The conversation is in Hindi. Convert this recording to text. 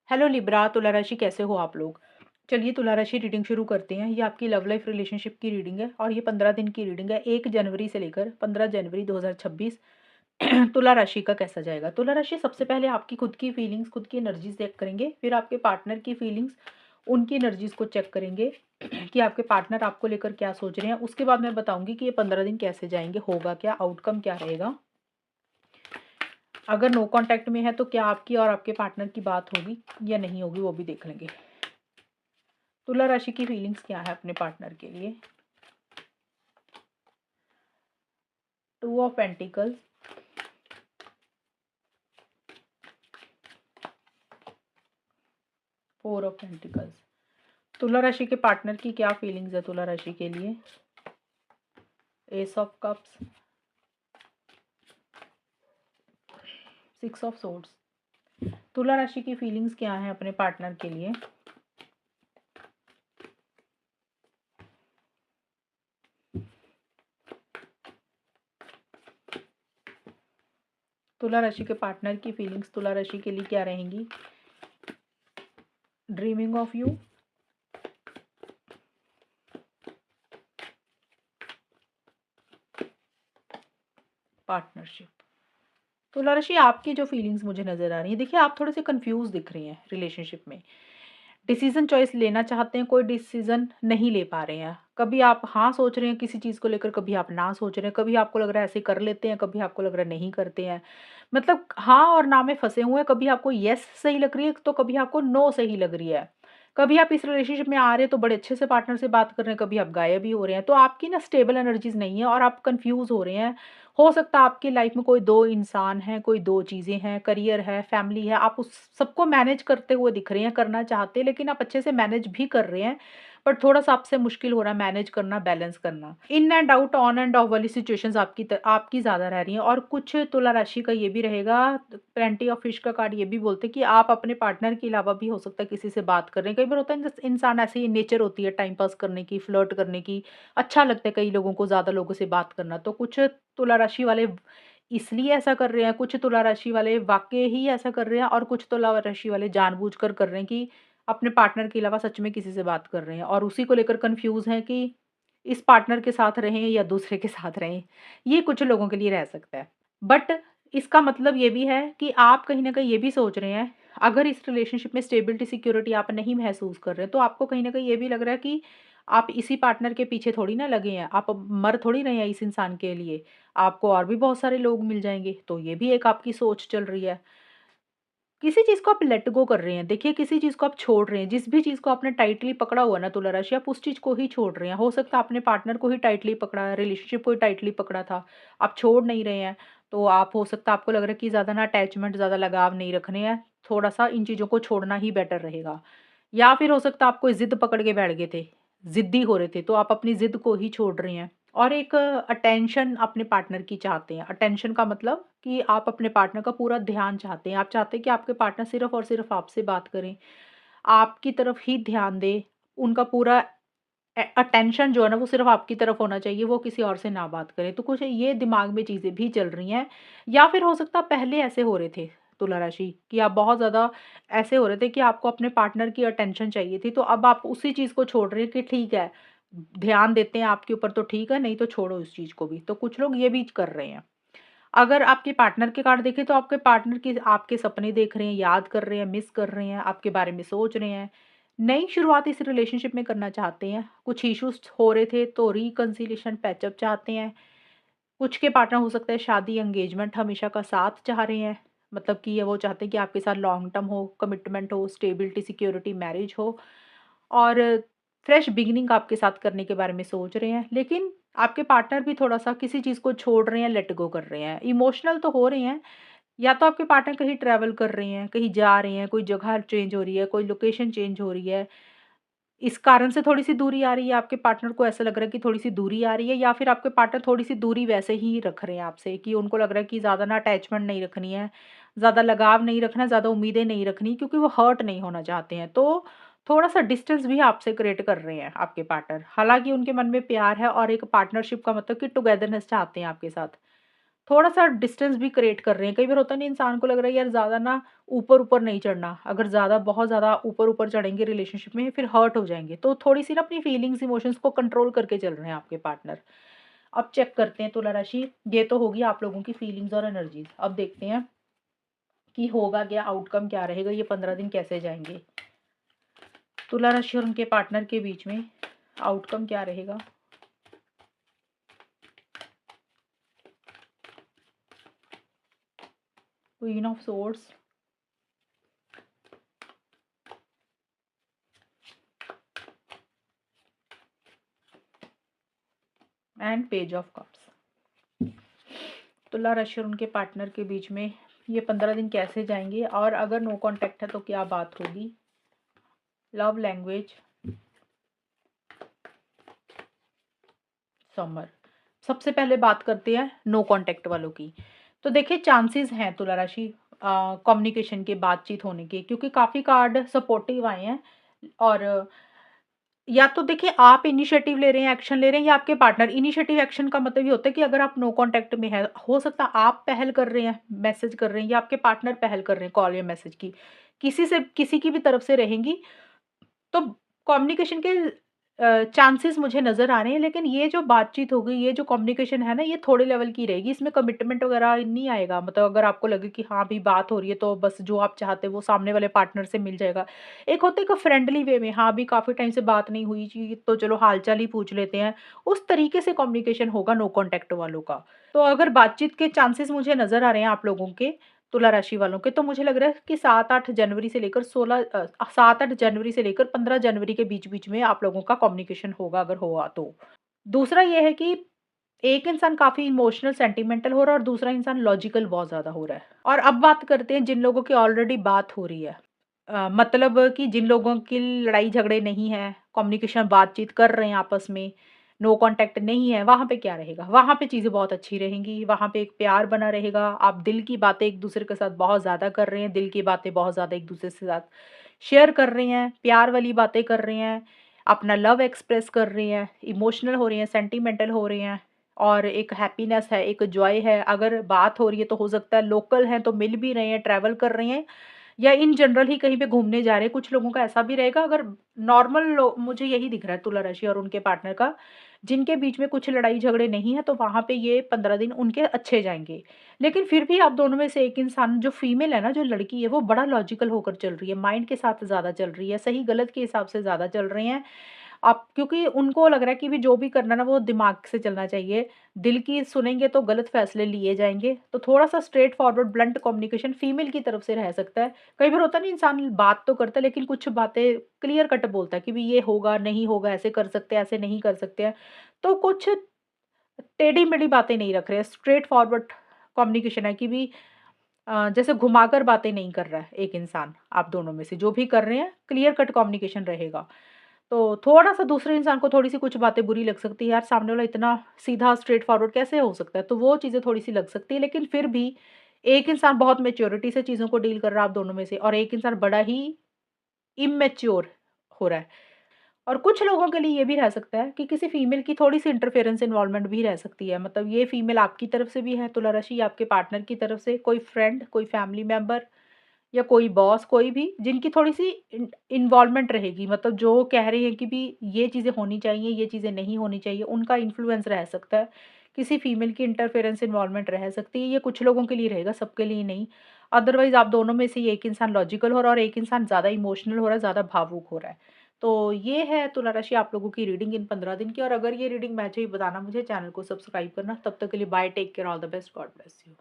हेलो लिब्रा, तुला राशि कैसे हो आप लोग। चलिए तुला राशि रीडिंग शुरू करते हैं। ये आपकी लव लाइफ रिलेशनशिप की रीडिंग है और ये 15 दिन की रीडिंग है, 1 जनवरी से लेकर 15 जनवरी 2026। तुला राशि का कैसा जाएगा। तुला राशि सबसे पहले आपकी खुद की फीलिंग्स, खुद की एनर्जीज चेक करेंगे, फिर आपके पार्टनर की फीलिंग्स, उनकी एनर्जीज को चेक करेंगे कि आपके पार्टनर आपको लेकर क्या सोच रहे हैं। उसके बाद मैं बताऊंगी कि ये 15 दिन कैसे जाएंगे, होगा क्या, आउटकम क्या रहेगा। अगर नो कांटेक्ट में है तो क्या आपकी और आपके पार्टनर की बात होगी या नहीं होगी, वो भी देख लेंगे। तुला राशि की फीलिंग्स क्या है अपने पार्टनर के लिए। 2 ऑफ पेंटिकल्स, 4 ऑफ पेंटिकल्स। तुला राशि के पार्टनर की क्या फीलिंग्स है तुला राशि के लिए। S of cups, 6 of swords. तुला राशि की फीलिंग्स क्या है अपने पार्टनर के लिए। तुला राशि के पार्टनर की फीलिंग्स तुला राशि के लिए क्या रहेंगी। Dreaming of you, partnership. तुला राशि आपकी जो फीलिंग्स मुझे नजर आ रही है, देखिए आप थोड़े से कंफ्यूज दिख रही हैं रिलेशनशिप में। डिसीजन चॉइस लेना चाहते हैं, कोई डिसीजन नहीं ले पा रहे हैं। कभी आप हाँ सोच रहे हैं किसी चीज़ को लेकर, कभी आप ना सोच रहे हैं, कभी आपको लग रहा है ऐसे कर लेते हैं, कभी आपको लग रहा है नहीं करते हैं। मतलब हाँ और ना में फंसे हुए हैं। कभी आपको येस सही लग रही है तो कभी आपको नो सही लग रही है। कभी आप इस रिलेशनशिप में आ रहे हैं तो बड़े अच्छे से पार्टनर से बात कर रहे हैं, कभी आप गायब ही हो रहे हैं। तो आपकी ना स्टेबल एनर्जीज नहीं है और आप कंफ्यूज हो रहे हैं। हो सकता है आपकी लाइफ में कोई दो इंसान है, कोई दो चीज़ें हैं, करियर है, फैमिली है। आप उस सबको मैनेज करते हुए दिख रहे हैं, करना चाहते हैं, लेकिन आप अच्छे से मैनेज भी कर रहे हैं। बट थोड़ा-सा आपसे मुश्किल हो रहा है मैनेज करना, बैलेंस करना। In and out, on end of वाली सिचुएशंस आपकी ज़्यादा रह रही हैं। और कुछ तुला राशि का ये भी रहेगा, प्लेंटी ऑफ फिश का कार्ड ये भी बोलते हैं कि आप अपने पार्टनर के अलावा भी हो सकता है किसी से बात कर रहे हैं। कई बार होता है इंसान ऐसे ही नेचर होती है टाइम पास करने की, फ्लर्ट करने की। अच्छा लगता है कई लोगों को ज़्यादा लोगों से बात करना। तो कुछ तुला राशि वाले इसलिए ऐसा कर रहे हैं, कुछ तुला राशि वाले वाक़ई ही ऐसा कर रहे हैं और कुछ तुला राशि वाले जानबूझकर कर रहे हैं कि अपने पार्टनर के अलावा सच में किसी से बात कर रहे हैं और उसी को लेकर कन्फ्यूज़ हैं कि इस पार्टनर के साथ रहें या दूसरे के साथ रहें। ये कुछ लोगों के लिए रह सकता है। बट इसका मतलब ये भी है कि आप कहीं न कहीं ये भी सोच रहे हैं, अगर इस रिलेशनशिप में स्टेबिलिटी, सिक्योरिटी आप नहीं महसूस कर रहे हैं, तो आपको कहीं न कहीं ये भी लग रहा है कि आप इसी पार्टनर के पीछे थोड़ी ना लगे हैं, आप अब मर थोड़ी रहे हैं इस इंसान के लिए। आपको और भी बहुत सारे लोग मिल जाएँगे, तो ये भी एक आपकी सोच चल रही है। किसी चीज़ को आप लेट गो कर रहे हैं। देखिए किसी चीज़ को आप छोड़ रहे हैं, जिस भी चीज़ को आपने टाइटली पकड़ा हुआ है ना तुला राशि, आप उस चीज़ को ही छोड़ रहे हैं। हो सकता है आपने पार्टनर को ही टाइटली पकड़ा है, रिलेशनशिप को ही टाइटली पकड़ा था, आप छोड़ नहीं रहे हैं। तो आप हो सकता है आपको लग रहा है कि ज़्यादा ना अटैचमेंट, ज़्यादा लगाव नहीं रखने हैं, थोड़ा-सा इन चीज़ों को छोड़ना ही बेटर रहेगा। या फिर हो सकता है आप कोई ज़िद पकड़ के बैठ गए थे, ज़िद्दी हो रहे थे, तो आप अपनी ज़िद को ही छोड़ रहे हैं। और एक अटेंशन अपने पार्टनर की चाहते हैं। अटेंशन का मतलब कि आप अपने पार्टनर का पूरा ध्यान चाहते हैं। आप चाहते हैं कि आपके पार्टनर सिर्फ़ और सिर्फ़ आपसे बात करें, आपकी तरफ ही ध्यान दें। उनका पूरा अटेंशन जो है ना वो सिर्फ़ आपकी तरफ होना चाहिए, वो किसी और से ना बात करें। तो कुछ ये दिमाग में चीज़ें भी चल रही हैं। या फिर हो सकता है पहले ऐसे हो रहे थे तुला राशि कि आप बहुत ज़्यादा ऐसे हो रहे थे कि आपको अपने पार्टनर की अटेंशन चाहिए थी, तो अब आप उसी चीज़ को छोड़ रहे हैं कि ठीक है, ध्यान देते हैं आपके ऊपर तो ठीक है, नहीं तो छोड़ो इस चीज़ को भी। तो कुछ लोग ये भी कर रहे हैं। अगर आपके पार्टनर के कार्ड देखें तो आपके पार्टनर की आपके सपने देख रहे हैं, याद कर रहे हैं, मिस कर रहे हैं, आपके बारे में सोच रहे हैं। नई शुरुआत इस रिलेशनशिप में करना चाहते हैं। कुछ इश्यूज़ हो रहे थे तो रिकंसिलिएशन, पैचअप चाहते हैं। कुछ के पार्टनर हो सकता है शादी, एंगेजमेंट हमेशा का साथ चाह रहे हैं। मतलब कि ये वो चाहते हैं कि आपके साथ लॉन्ग टर्म हो, कमिटमेंट हो, स्टेबिलिटी, सिक्योरिटी, मैरिज हो और फ्रेश बिगिनिंग आपके साथ करने के बारे में सोच रहे हैं। लेकिन आपके पार्टनर भी थोड़ा-सा किसी चीज़ को छोड़ रहे हैं, लेट गो कर रहे हैं। इमोशनल तो हो रहे हैं, या तो आपके पार्टनर कहीं ट्रैवल कर रहे हैं, कहीं जा रहे हैं, कोई जगह चेंज हो रही है, कोई लोकेशन चेंज हो रही है। इस कारण से थोड़ी-सी दूरी आ रही है, आपके पार्टनर को ऐसा लग रहा है कि थोड़ी-सी दूरी आ रही है, या फिर आपके पार्टनर थोड़ी-सी दूरी वैसे ही रख रहे हैं आपसे कि उनको लग रहा है कि ज़्यादा ना अटैचमेंट नहीं रखनी है, ज़्यादा लगाव नहीं रखना, ज़्यादा उम्मीदें नहीं रखनी, क्योंकि वो हर्ट नहीं होना चाहते हैं। तो थोड़ा-सा डिस्टेंस भी आपसे क्रिएट कर रहे हैं आपके पार्टनर। हालाँकि उनके मन में प्यार है और एक पार्टनरशिप का मतलब कि टुगेदरनेस चाहते हैं आपके साथ। थोड़ा-सा डिस्टेंस भी क्रिएट कर रहे हैं। कई बार होता नहीं, इंसान को लग रहा है यार ज़्यादा ना ऊपर-ऊपर नहीं चढ़ना। अगर ज़्यादा बहुत ज़्यादा ऊपर-ऊपर चढ़ेंगे रिलेशनशिप में फिर हर्ट हो जाएँगे। तो थोड़ी-सी ना अपनी फीलिंग्स, इमोशंस को कंट्रोल करके चल रहे हैं आपके पार्टनर। अब चेक करते हैं तुला राशि, ये तो होगी आप लोगों की फीलिंग्स और एनर्जीज़। अब देखते हैं कि होगा क्या, आउटकम क्या रहेगा, ये 15 दिन कैसे जाएँगे। तुला राशि और उनके पार्टनर के बीच में आउटकम क्या रहेगा? Queen of swords and page of cups. तुला राशि और उनके पार्टनर के बीच में ये 15 दिन कैसे जाएंगे, और अगर नो कांटेक्ट है तो क्या बात होगी। Love language, summer. सबसे पहले बात करते हैं नो कांटेक्ट वालों की। तो देखिए चांसेस हैं तुला राशि कम्युनिकेशन के, बातचीत होने के, क्योंकि काफ़ी कार्ड सपोर्टिव आए हैं। और या तो देखिए आप इनिशिएटिव ले रहे हैं, एक्शन ले रहे हैं, या आपके पार्टनर। इनिशिएटिव एक्शन का मतलब ये होता है कि अगर आप नो कांटेक्ट में है, हो सकता है आप पहल कर रहे हैं, मैसेज कर रहे हैं, या आपके पार्टनर पहल कर रहे हैं कॉल या मैसेज की। किसी से, किसी की भी तरफ से रहेंगी। तो कम्युनिकेशन के चांसेस मुझे नज़र आ रहे हैं, लेकिन ये जो बातचीत होगी, ये जो कम्युनिकेशन है ना, ये थोड़े लेवल की रहेगी। इसमें कमिटमेंट वगैरह नहीं आएगा। मतलब अगर आपको लगे कि हाँ, अभी बात हो रही है तो बस जो आप चाहते हैं वो सामने वाले पार्टनर से मिल जाएगा। एक होता है कि फ्रेंडली वे में, हाँ, अभी काफ़ी टाइम से बात नहीं हुई जी, तो चलो हाल-चाल ही पूछ लेते हैं। उस तरीके से कम्युनिकेशन होगा नो कॉन्टैक्ट वालों का। तो अगर बातचीत के चांसेस मुझे नज़र आ रहे हैं आप लोगों के, तुला राशि वालों के, तो मुझे लग रहा है कि 7-8 जनवरी से लेकर 7-8 जनवरी से लेकर 15 जनवरी के बीच-बीच में आप लोगों का कम्युनिकेशन होगा, अगर हुआ तो। दूसरा ये है कि एक इंसान काफ़ी इमोशनल, सेंटिमेंटल हो रहा है और दूसरा इंसान लॉजिकल बहुत ज़्यादा हो रहा है। और अब बात करते हैं जिन लोगों की ऑलरेडी बात हो रही है। मतलब कि जिन लोगों की लड़ाई झगड़े नहीं है, कम्युनिकेशन, बातचीत कर रहे हैं आपस में, नो कॉन्टैक्ट नहीं है, वहाँ पे क्या रहेगा? वहाँ पे चीज़ें बहुत अच्छी रहेंगी, वहाँ पे एक प्यार बना रहेगा, आप दिल की बातें एक-दूसरे के साथ बहुत ज़्यादा कर रहे हैं, दिल की बातें बहुत ज़्यादा एक-दूसरे के साथ शेयर कर रहे हैं, प्यार वाली बातें कर रहे हैं, अपना लव एक्सप्रेस कर रहे हैं, इमोशनल हो रहे हैं, सेंटिमेंटल हो रहे हैं, और एक हैप्पीनेस है, एक जॉय है। अगर बात हो रही है तो हो सकता है लोकल हैं तो मिल भी रहे हैं, ट्रैवल कर रहे हैं, या इन जनरल ही कहीं पे घूमने जा रहे हैं। कुछ लोगों का ऐसा भी रहेगा। अगर नॉर्मल लो मुझे यही दिख रहा है तुला राशि और उनके पार्टनर का, जिनके बीच में कुछ लड़ाई झगड़े नहीं है, तो वहाँ पे ये 15 दिन उनके अच्छे जाएँगे। लेकिन फिर भी आप दोनों में से एक इंसान, जो फीमेल है ना, जो लड़की है, वो बड़ा लॉजिकल होकर चल रही है, माइंड के साथ ज़्यादा चल रही है, सही-गलत के हिसाब से ज़्यादा चल रहे हैं। आप, क्योंकि उनको लग रहा है कि भी जो भी करना है ना, वो दिमाग से चलना चाहिए। दिल की सुनेंगे तो गलत फैसले लिए जाएँगे। तो थोड़ा-सा straight forward blunt communication female की तरफ से रह सकता है। कई बार होता है ना, इंसान बात तो करता है लेकिन कुछ बातें क्लियर कट बोलता है कि भी ये होगा, नहीं होगा, ऐसे कर सकते हैं, ऐसे नहीं कर सकते हैं। तो कुछ टेढ़ी-मेढ़ी बातें नहीं रख रहे हैं, स्ट्रेट फॉरवर्ड कम्युनिकेशन है कि भी जैसे घुमाकर बातें नहीं कर रहा है एक इंसान, आप दोनों में से जो भी कर रहे हैं, क्लियर कट कम्युनिकेशन रहेगा। तो थोड़ा-सा दूसरे इंसान को थोड़ी-सी कुछ बातें बुरी लग सकती है, यार सामने वाला इतना सीधा स्ट्रेट फॉरवर्ड कैसे हो सकता है? तो वो चीज़ें थोड़ी-सी लग सकती है, लेकिन फिर भी एक इंसान बहुत मैच्योरिटी से चीज़ों को डील कर रहा है आप दोनों में से, और एक इंसान बड़ा ही इमैच्योर हो रहा है। और कुछ लोगों के लिए ये भी रह सकता है कि किसी फीमेल की थोड़ी-सी इंटरफेरेंस, इन्वॉल्वमेंट भी रह सकती है। मतलब ये फीमेल आपकी तरफ से भी है तुला राशि, या आपके पार्टनर की तरफ से, कोई फ्रेंड, कोई फैमिली मेंबर, या कोई बॉस, कोई भी जिनकी थोड़ी-सी इन्वॉल्वमेंट रहेगी। मतलब जो कह रही हैं कि भी ये चीज़ें होनी चाहिए, ये चीज़ें नहीं होनी चाहिए, उनका इन्फ्लुएंस रह सकता है। किसी फीमेल की इंटरफेरेंस, इन्वॉल्वमेंट रह सकती है। ये कुछ लोगों के लिए रहेगा, सबके लिए नहीं। अदरवाइज़ आप दोनों में से एक इंसान लॉजिकल हो रहा है और एक इंसान ज़्यादा इमोशनल हो रहा है, ज़्यादा भावुक हो रहा है। तो ये है तुला राशि आप लोगों की रीडिंग इन 15 दिन की। और अगर ये रीडिंग मैच हुई, बताना मुझे, चैनल को सब्सक्राइब करना। तब तक के लिए bye, take care, all the best, God bless you.